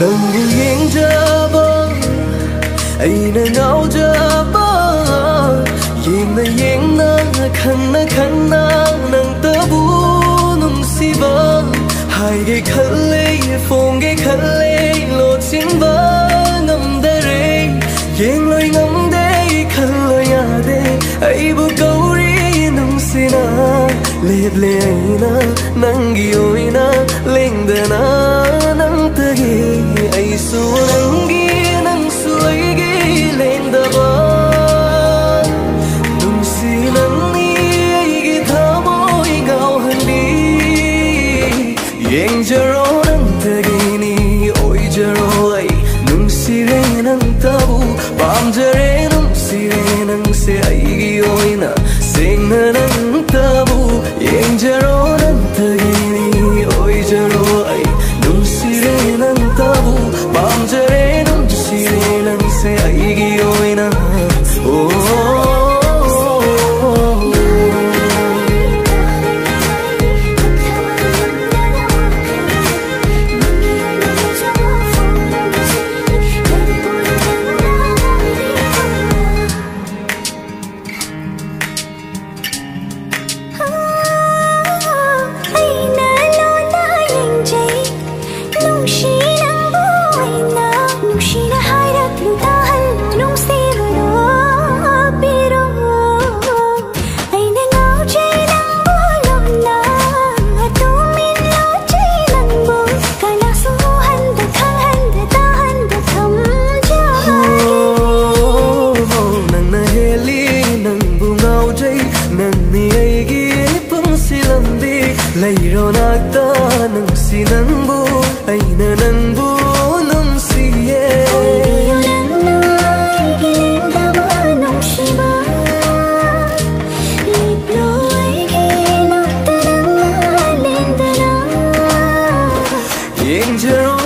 Nang yengjaba aina ngaujaba yengna yengna khanna khanna nang tabu nungsiba haige khalle fonge khalle lotsinba ngamdare yengloi ngamde khalloi yade aibu kauri nungsina leble aina nangi oina lengdana nang tagi aisu nangi nang suigi lendaba nungsi nangi aigi thamoi gauhandi yengjaro nang tagi ni oijaro ai nungsi re nang tabu pamjare nungsi re nang se aigi oina singna nang tabu yengjaro nang tagi ni oijaro ai nungsi re nang tabu pamjare nungsi re nang se aigi oina Layronakta nungsi nangbu aina nangbu nungsiye Yengjaro